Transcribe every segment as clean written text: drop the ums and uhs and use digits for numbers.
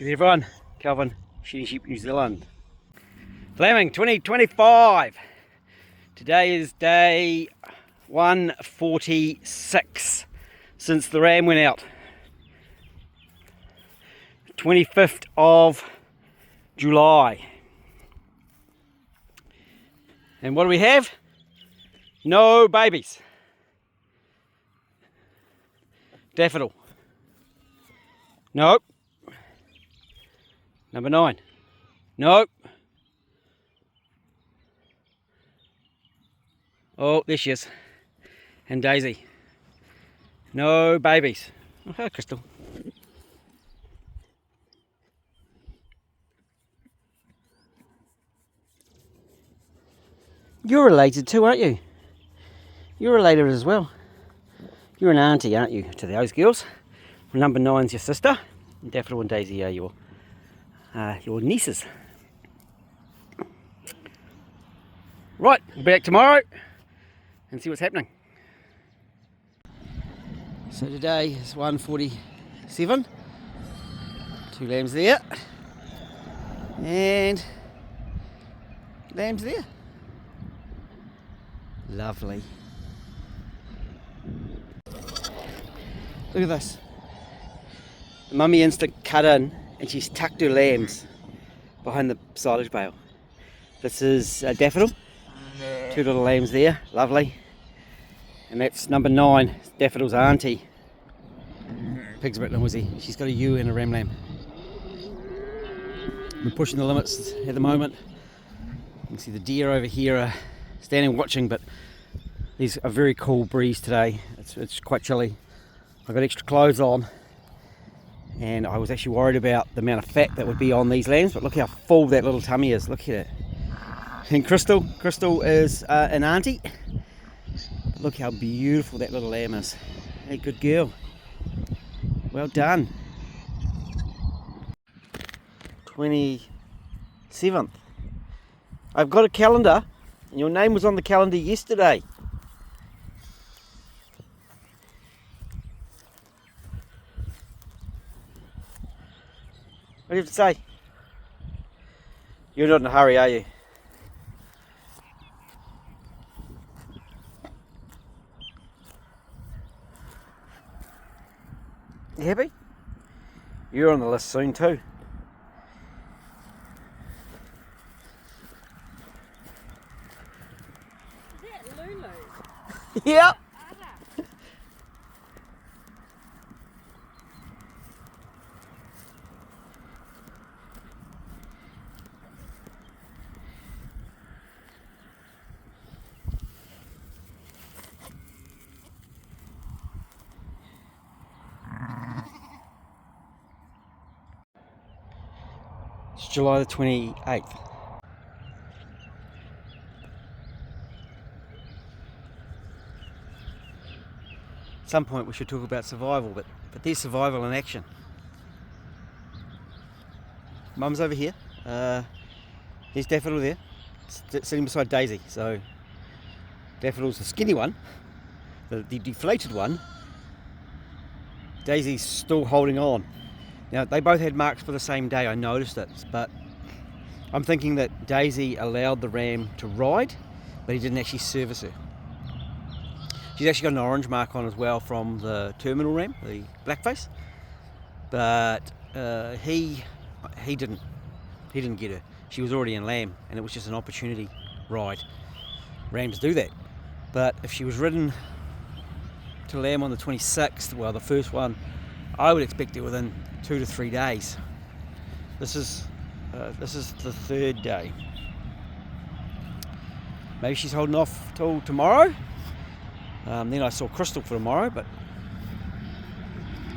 G'day everyone, Calvin, Shearing Sheep New Zealand. Lambing 2025. Today is day 146 since the ram went out. 25th of July. And what do we have? No babies. Daffodil. Nope. Number 9. Nope. Oh, there she is. And Daisy. No babies. Oh, hello, Crystal. You're related too, aren't you? You're related as well. You're an auntie, aren't you, to those girls? Number 9's your sister. And Daffodil and Daisy are your nieces. Right, we'll be back tomorrow and see what's happening. So today is 147. 2 lambs there. And lambs there. Lovely. Look at this. The mummy instinct cut in and she's tucked her lambs behind the silage bale. This is Daffodil. 2 little lambs there, lovely. And that's number 9, Daffodil's auntie. Pig's a bit noisy. She's got a ewe and a ram lamb. We're pushing the limits at the moment. You can see the deer over here are standing watching, but there's a very cool breeze today. It's quite chilly. I've got extra clothes on. And I was actually worried about the amount of fat that would be on these lambs, but look how full that little tummy is. Look at it. And Crystal is an auntie. Look how beautiful that little lamb is. Hey, good girl. Well done. 27th. I've got a calendar, and your name was on the calendar yesterday. What do you have to say? You're not in a hurry, are you? You happy? You're on the list soon too. Is that Lulu? Yep. It's July the 28th. At some point we should talk about survival, but there's survival in action. Mum's over here. There's Daffodil there, sitting beside Daisy. So Daffodil's the skinny one, the deflated one. Daisy's still holding on. Now, they both had marks for the same day, I noticed it, but I'm thinking that Daisy allowed the ram to ride, but he didn't actually service her. She's actually got an orange mark on as well from the terminal ram, the blackface, but he didn't get her. She was already in lamb, and it was just an opportunity ride. Rams do that, but if she was ridden to lamb on the 26th, well, the first one, I would expect it within 2 to 3 days. This is the 3rd day. Maybe she's holding off till tomorrow. Then I saw Crystal for tomorrow, but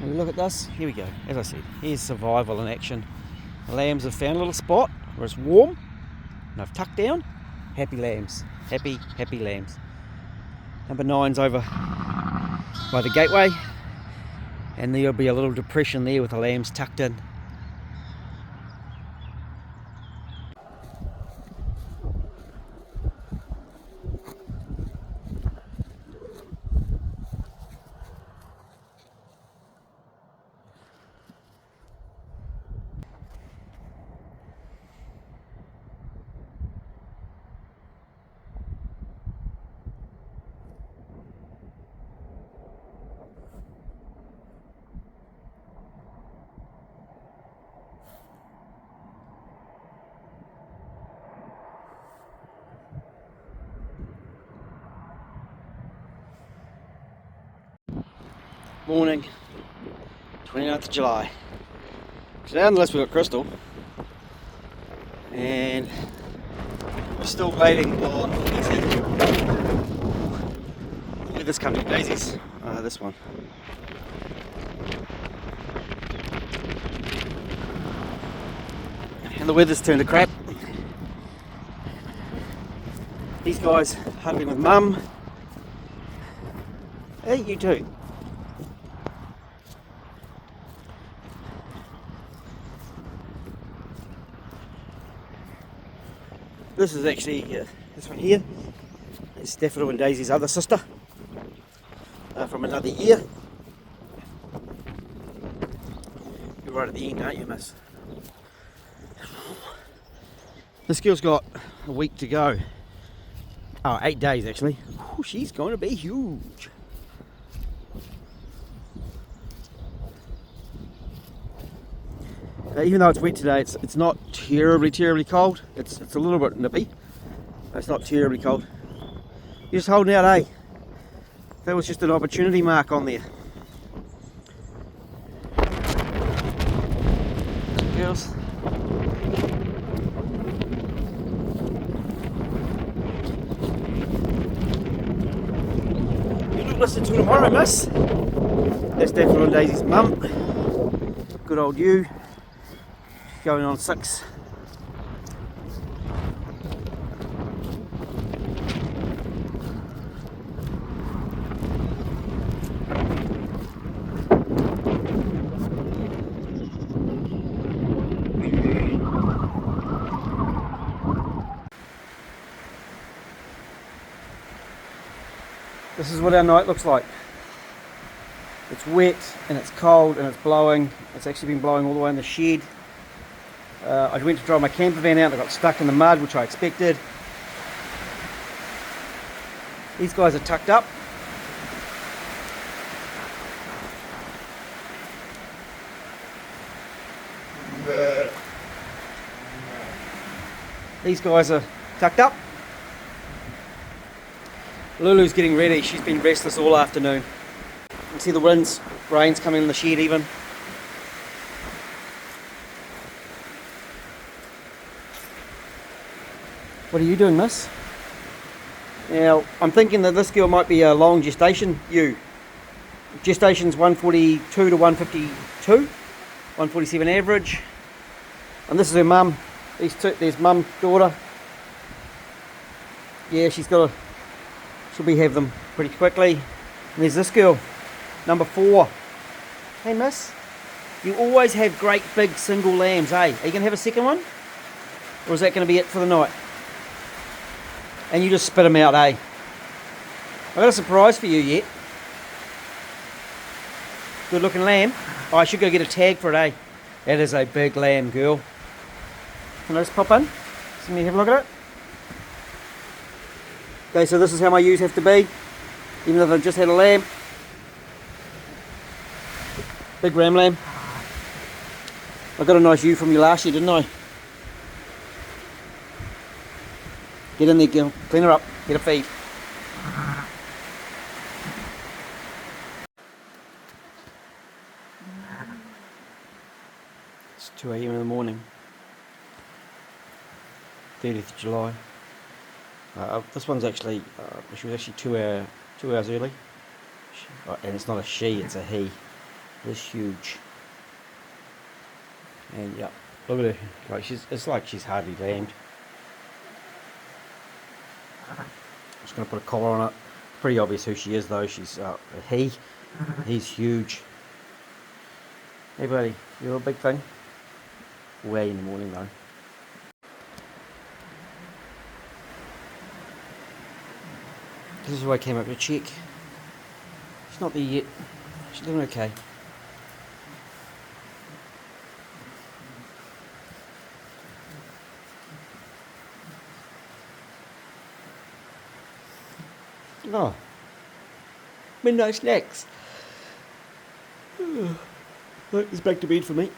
when we look at this, here we go. As I said, here's survival in action. The lambs have found a little spot where it's warm, and I've tucked down. Happy lambs. Happy lambs. Number 9's over by the gateway. And there'll be a little depression there with the lambs tucked in. Morning, 29th of July. Today on the list we've got Crystal, and we're still waiting on Easy. Look at this company, Daisies. This one. And the weather's turned to crap. These guys hunting with Mum. Hey, you too. This is actually this one here. It's Daffodil and Daisy's other sister from another year. You're right at the end, aren't you, miss? This girl's got a week to go. Oh, 8 days actually. Ooh, she's going to be huge. Even though it's wet today, it's not terribly cold. It's a little bit nippy. It's not terribly cold. You're just holding out, eh? That was just an opportunity mark on there. Girls. You look listen to tomorrow, miss. That's Daffodil and Daisy's mum. Good old you. Going on 6. This is what our night looks like. It's wet and it's cold and it's blowing. It's actually been blowing all the way in the shed. I went to drive my camper van out and I got stuck in the mud, which I expected. These guys are tucked up. These guys are tucked up. Lulu's getting ready. She's been restless all afternoon. You can see the rain's coming in the shed even. What are you doing, miss? Now, I'm thinking that this girl might be a long gestation ewe. Gestation's 142 to 152, 147 average. And this is her mum. There's mum, daughter. Yeah, she'll have them pretty quickly. And there's this girl, number 4. Hey, miss. You always have great big single lambs, eh? Are you going to have a second one? Or is that going to be it for the night? And you just spit them out, eh? I've got a surprise for you yet. Good looking lamb. Oh, I should go get a tag for it, eh? That is a big lamb, girl. Can I just pop in? Let me have a look at it. Okay, so this is how my ewes have to be. Even though they've just had a lamb. Big ram lamb. I got a nice ewe from you last year, didn't I? Get in there, girl. Clean her up. Get a feed. It's 2 AM in the morning. 30th of July. This one's actually, she was actually 2 hours early. And it's not a she, it's a he. It's huge. And yeah, look at her. Like it's like she's hardly lambed. I'm just going to put a collar on it. Pretty obvious who she is though. She's a he. He's huge. Hey buddy, you're a big thing. Way in the morning though. This is why I came up to check. She's not there yet. She's doing okay. Oh, midnight snacks. Right, it's back to bed for me.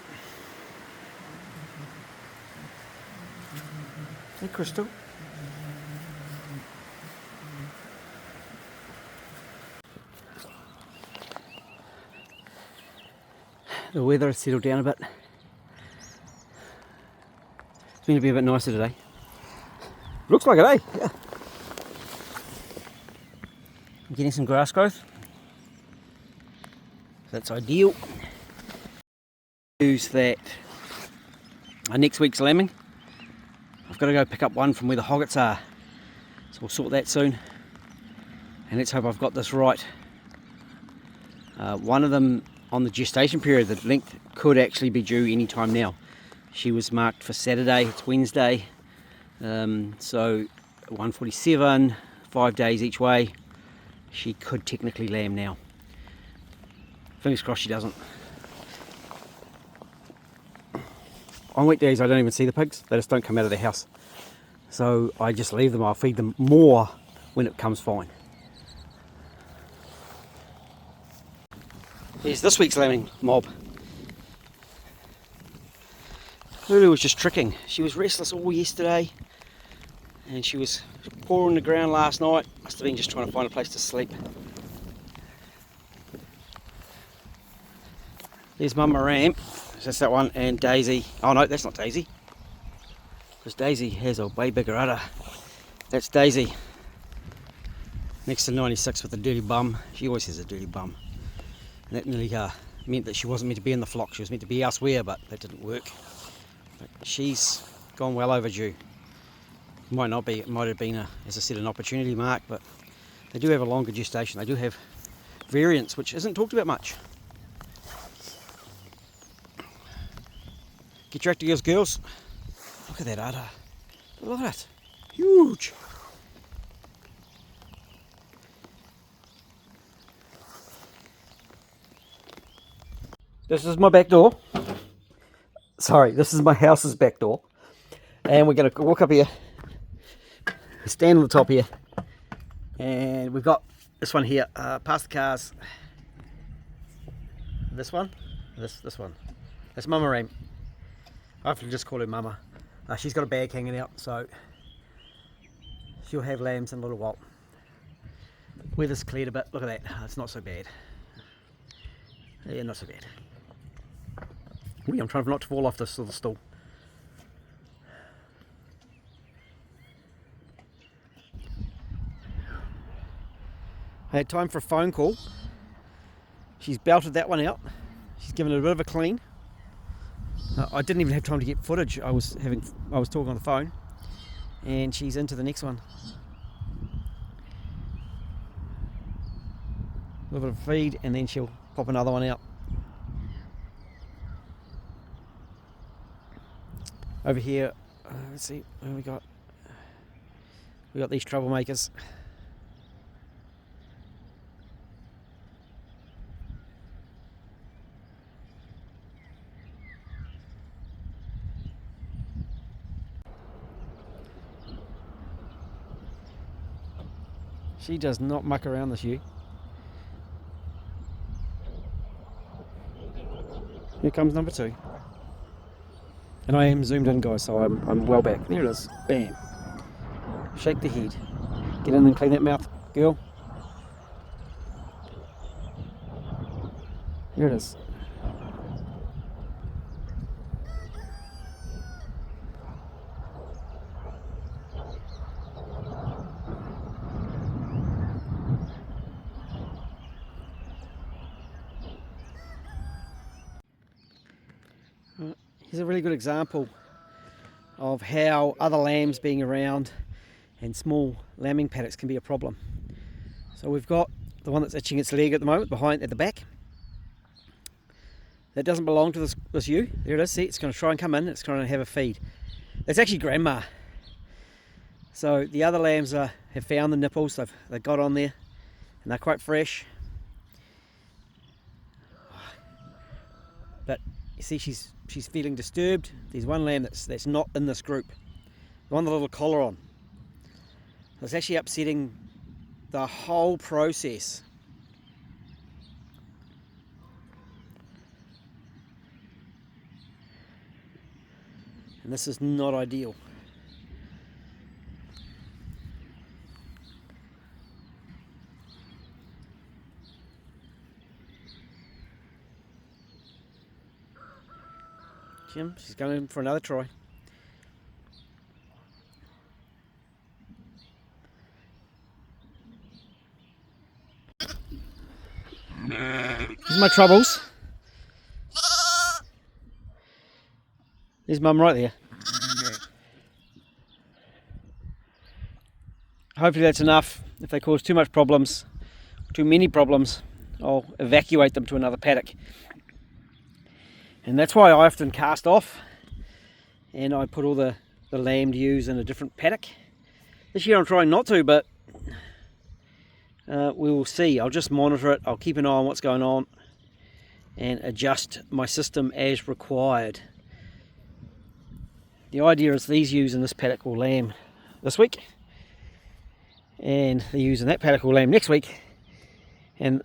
Hey, Crystal. The weather has settled down a bit. It's going to be a bit nicer today. Looks like it, eh? Yeah. I'm getting some grass growth. That's ideal. Use that next week's lambing. I've got to go pick up one from where the hoggets are. So we'll sort that soon. And let's hope I've got this right. One of them on the gestation period, the length could actually be due any time now. She was marked for Saturday, it's Wednesday. So 147, 5 days each way. She could technically lamb now. Fingers crossed she doesn't. On weekdays I don't even see the pigs, they just don't come out of the house. So I just leave them, I'll feed them more when it comes fine. Here's this week's lambing mob. Lulu was just tricking. She was restless all yesterday and she was pawing the ground last night. Must have been just trying to find a place to sleep. There's Mama Ram, that's that one, and Daisy. Oh no, that's not Daisy, because Daisy has a way bigger udder. That's Daisy, next to 96 with a dirty bum. She always has a dirty bum. And that nearly meant that she wasn't meant to be in the flock, she was meant to be elsewhere, but that didn't work. But she's gone well overdue. Might not be, it might have been, as I said, an opportunity mark, but they do have a longer gestation. They do have variance, which isn't talked about much. Get your active girls. Look at that udder. Look at it. Huge. This is my back door. Sorry, this is my house's back door. And we're going to walk up here, stand on the top here, and we've got this one here, past the cars. This one, this one. That's Mama Ram. I have to just call her Mama. She's got a bag hanging out, so she'll have lambs in a little while. Weather's cleared a bit. Look at that. It's not so bad. Yeah, not so bad. Wee, I'm trying not to fall off this little stool. I had time for a phone call. She's belted that one out. She's given it a bit of a clean. I didn't even have time to get footage. I was talking on the phone, and she's into the next one. A little bit of feed, and then she'll pop another one out. Over here, let's see what we got. We got these troublemakers. She does not muck around, this ewe. Here comes number 2. And I am zoomed in, guys, so I'm well back. There it is. Bam. Shake the head. Get in and clean that mouth, girl. Here it is. Here's a really good example of how other lambs being around and small lambing paddocks can be a problem. So we've got the one that's itching its leg at the moment behind at the back. That doesn't belong to this ewe. There it is. See, it's going to try and come in. It's trying to have a feed. That's actually grandma. So the other lambs have found the nipples. They've got on there, and they're quite fresh. But you see, she's feeling disturbed. There's one lamb that's not in this group. The one with the little collar on. It's actually upsetting the whole process. And this is not ideal. She's going for another try. Here's my troubles. There's Mum right there. Hopefully that's enough. If they cause too much problems, too many problems, I'll evacuate them to another paddock. And that's why I often cast off and I put all the lambed ewes in a different paddock. This year I'm trying not to, but we will see. I'll just monitor it. I'll keep an eye on what's going on and adjust my system as required. The idea is these ewes in this paddock will lamb this week, and the ewes in that paddock will lamb next week. And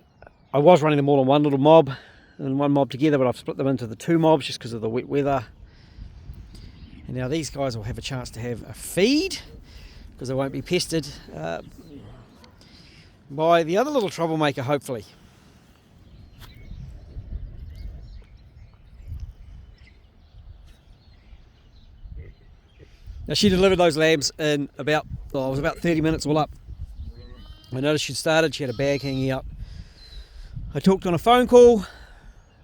I was running them all in one little mob and one mob together, but I've split them into the two mobs just because of the wet weather. And now these guys will have a chance to have a feed because they won't be pestered by the other little troublemaker, hopefully. Now she delivered those lambs in about, it was about 30 minutes all up. I noticed she'd started, she had a bag hanging up. I talked on a phone call,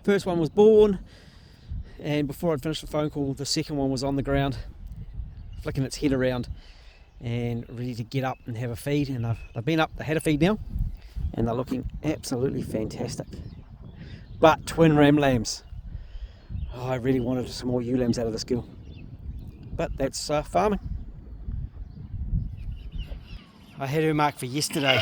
first one was born, and before I'd finished the phone call, the second one was on the ground, flicking its head around and ready to get up and have a feed. And they've been up, they had a feed now, and they're looking absolutely fantastic. But twin ram lambs. Oh, I really wanted some more ewe lambs out of this girl. But that's farming. I had her marked for yesterday.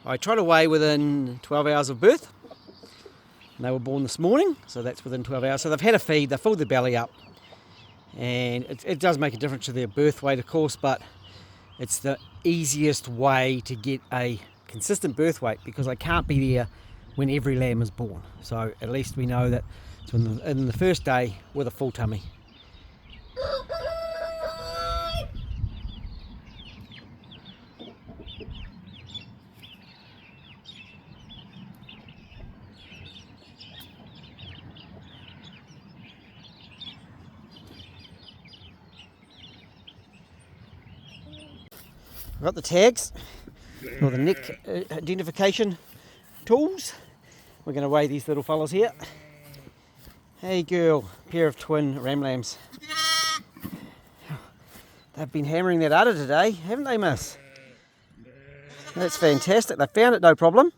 I tried to weigh within 12 hours of birth. And they were born this morning, so that's within 12 hours. So they've had a feed, they've filled their belly up. And it does make a difference to their birth weight, of course, but it's the easiest way to get a consistent birth weight because I can't be there when every lamb is born. So at least we know that it's in the first day with a full tummy. I've got the tags, or the neck identification tools. We're going to weigh these little fellas here. Hey girl, pair of twin ram lambs. They've been hammering that udder today, haven't they, miss? That's fantastic. They found it no problem.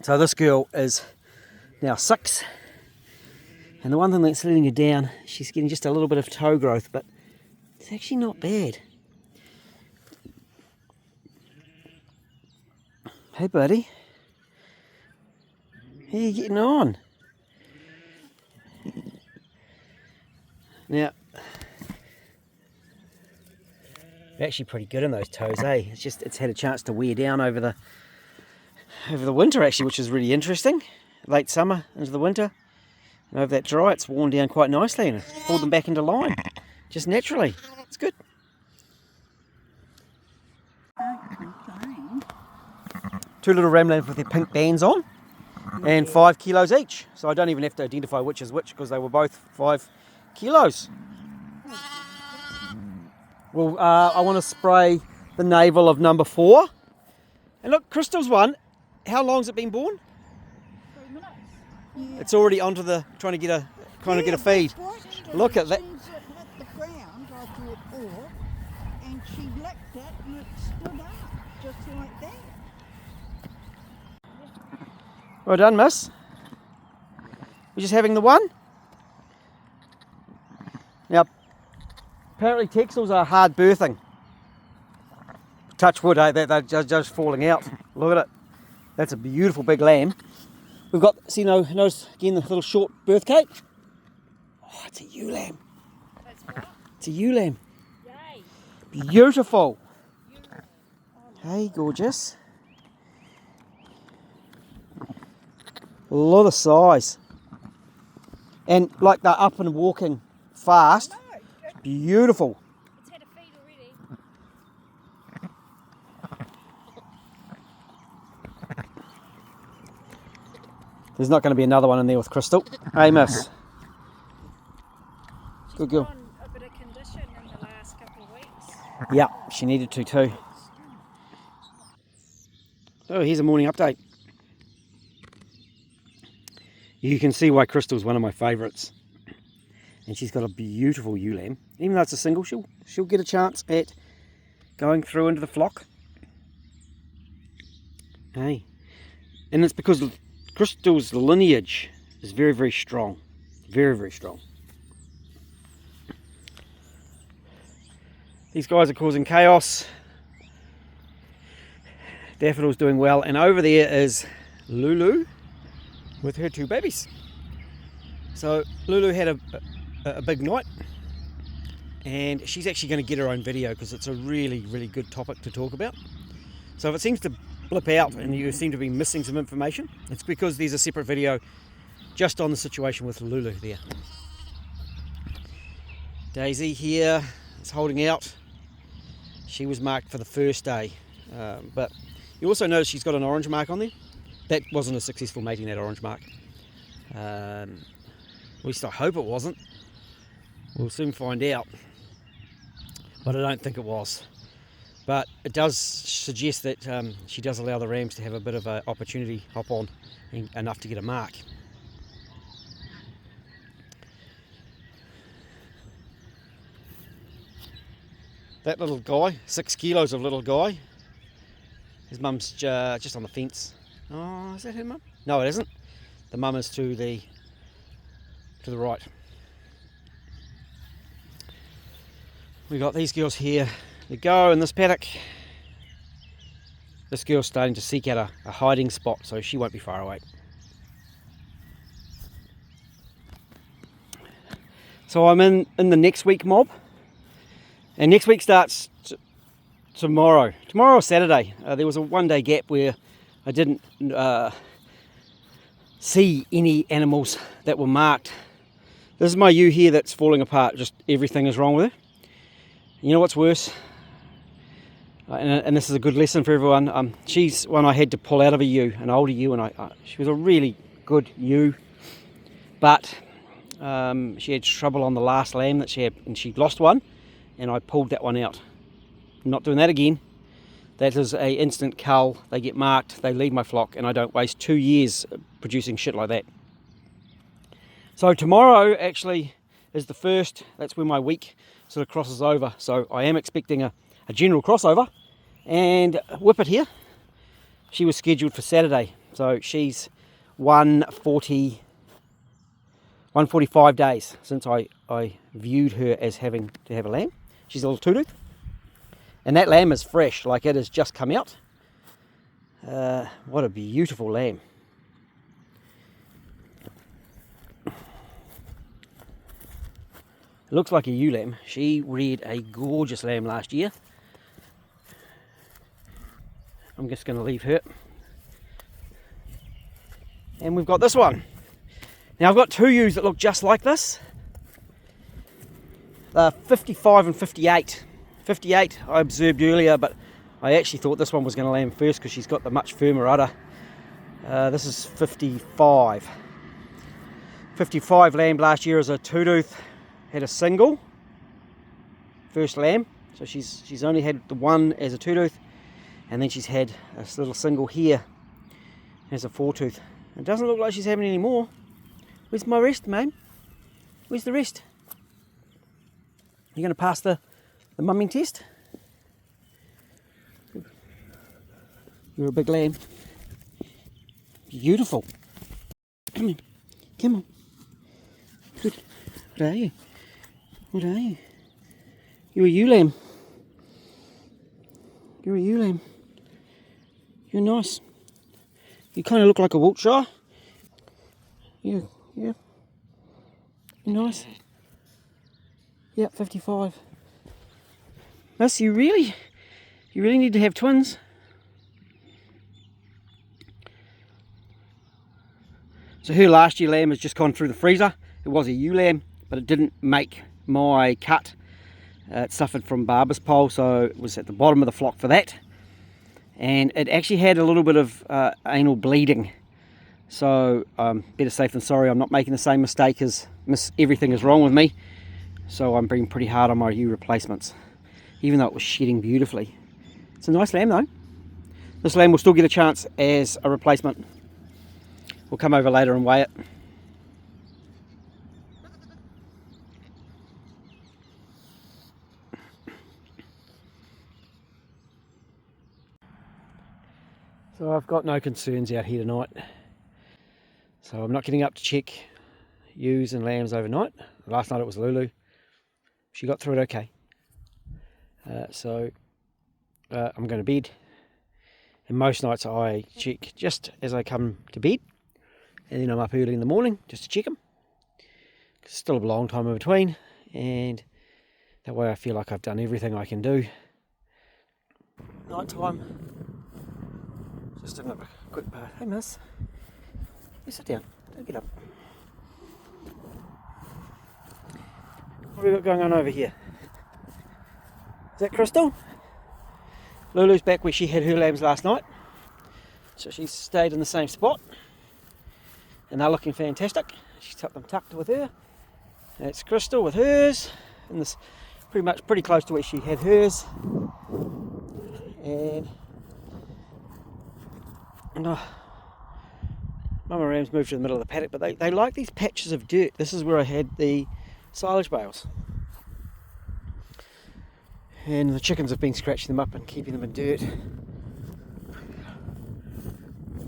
So this girl is now 6. And the one thing that's letting her down, she's getting just a little bit of toe growth, but it's actually not bad. Hey buddy, how are you getting on? Now, they're actually pretty good in those toes, eh? It's had a chance to wear down over the winter actually, which is really interesting. Late summer into the winter, and over that dry, it's worn down quite nicely and it's pulled them back into line, just naturally. It's good. Two little ram lambs with their pink bands on, and 5 kilos each. So I don't even have to identify which is which because they were both 5 kilos. Well, I want to spray the navel of number 4. And look, Crystal's one. How long's it been born? 3 minutes. Yeah. It's already onto the trying to get a feed. Look at that. She hit the ground, I thought, and she licked it and it stood up just like that. Well done, miss. We're just having the one. Now, apparently Texels are hard birthing. Touch wood, eh? They're just falling out. Look at it. That's a beautiful big lamb. We've got, notice again the little short birth cape? Oh, it's a ewe lamb. That's what? It's a ewe lamb. Yay. Beautiful. Hey, gorgeous. A lot of size. And like they're up and walking fast. Beautiful. It's had a feed already. There's not going to be another one in there with Crystal. Hey, miss. Good girl. On a bit of condition in the last couple of weeks. Yeah, she needed to too. Oh, here's a morning update. You can see why Crystal's one of my favourites. And she's got a beautiful ewe lamb. Even though it's a single, she'll get a chance at going through into the flock. Hey. And it's because Crystal's lineage is very, very strong. Very, very strong. These guys are causing chaos. Daffodil's doing well. And over there is Lulu with her 2 babies. So Lulu had a big night. And she's actually going to get her own video because it's a really, really good topic to talk about. So if it seems to blip out and you seem to be missing some information, it's because there's a separate video just on the situation with Lulu there. Daisy here is holding out. She was marked for the first day, but you also notice she's got an orange mark on there. That wasn't a successful mating, that orange mark. At least I hope it wasn't. We'll soon find out, but I don't think it was. But it does suggest that she does allow the rams to have a bit of an opportunity, hop on, enough to get a mark. That little guy, 6 kilos of little guy, his mum's just on the fence. Oh, is that her mum? No, it isn't. The mum is to the right. We got these girls here. They go in this paddock. This girl's starting to seek out a hiding spot, so she won't be far away. So I'm in the next week mob, and next week starts tomorrow. Tomorrow or Saturday. There was a 1-day gap where I didn't see any animals that were marked. This is my ewe here that's falling apart. Just everything is wrong with her. You know what's worse? And this is a good lesson for everyone. She's one I had to pull out of a ewe, an older ewe, and she was a really good ewe, but she had trouble on the last lamb that she had, and she lost one, and I pulled that one out. I'm not doing that again. That is a instant cull. They get marked, they leave my flock, and I don't waste 2 years producing shit like that. So tomorrow actually is the first. That's when my week sort of crosses over. So I am expecting a general crossover. And Whippet here, she was scheduled for Saturday. So she's 145 days since I viewed her as having to have a lamb. She's a little 2-tooth. And that lamb is fresh, like it has just come out. What a beautiful lamb. It looks like a ewe lamb. She reared a gorgeous lamb last year. I'm just going to leave her. And we've got this one. Now I've got 2 ewes that look just like this. 55 and 58. 58 I observed earlier, but I actually thought this one was going to lamb first because she's got the much firmer udder. This is 55. 55 lambed last year as a 2-tooth. Had a single first lamb, so she's only had the one as a 2-tooth, and then she's had a little single here as a 4-tooth. It doesn't look like she's having any more. Where's my rest, mate? Where's the rest? You going to pass the mumming test? You're a big lamb. Beautiful. Come on, come on. Good. What are you? What are you? You're a ewe lamb. You're a ewe lamb. You're nice. You kind of look like a Wiltshire. Yeah. You're nice. Yeah, 55. Miss, you really need to have twins. So her last year lamb has just gone through the freezer. It was a ewe lamb, but it didn't make my cut. It suffered from barber's pole, so it was at the bottom of the flock for that. And it actually had a little bit of anal bleeding So better safe than sorry. I'm not making the same mistake as Miss Everything Is Wrong with me. So I'm being pretty hard on my ewe replacements, even though it was shedding beautifully. It's a nice lamb though. This lamb will still get a chance as a replacement. We'll come over later and weigh it. So I've got no concerns out here tonight. So I'm not getting up to check ewes and lambs overnight. Last night it was Lulu. She got through it okay. I'm going to bed. And most nights I check just as I come to bed. And then I'm up early in the morning just to check them. It's still a long time in between. And that way I feel like I've done everything I can do. Night time. Just having a quick bath. Hey miss. You sit down. Don't get up. What have we got going on over here? Is that Crystal? Lulu's back where she had her lambs last night. So she's stayed in the same spot. And they're looking fantastic. She's got them tucked with her. That's Crystal with hers. And this pretty close to where she had hers. And Mama Ram's moved to the middle of the paddock, but they like these patches of dirt. This is where I had the silage bales. And the chickens have been scratching them up and keeping them in dirt.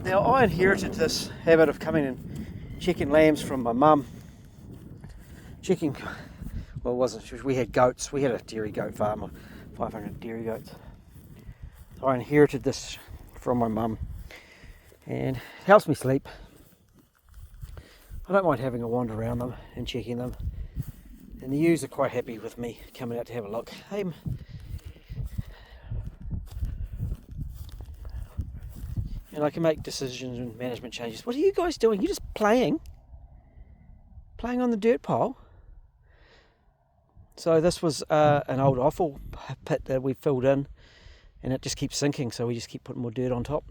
Now I inherited this habit of coming and checking lambs from my mum. Well it wasn't, we had goats. We had a dairy goat farm of 500 dairy goats. So I inherited this from my mum. And it helps me sleep. I don't mind having a wander around them and checking them. And the ewes are quite happy with me coming out to have a look. Hey, and I can make decisions and management changes. What are you guys doing? You're just playing on the dirt pile. So this was an old offal pit that we filled in, and it just keeps sinking, so we just keep putting more dirt on top.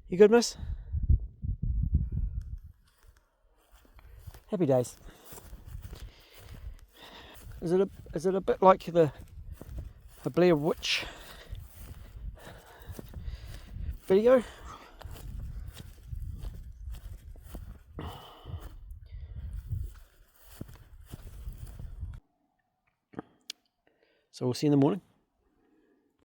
You good, miss? Happy days. Is it a bit like the Blair Witch video? So we'll see you in the morning.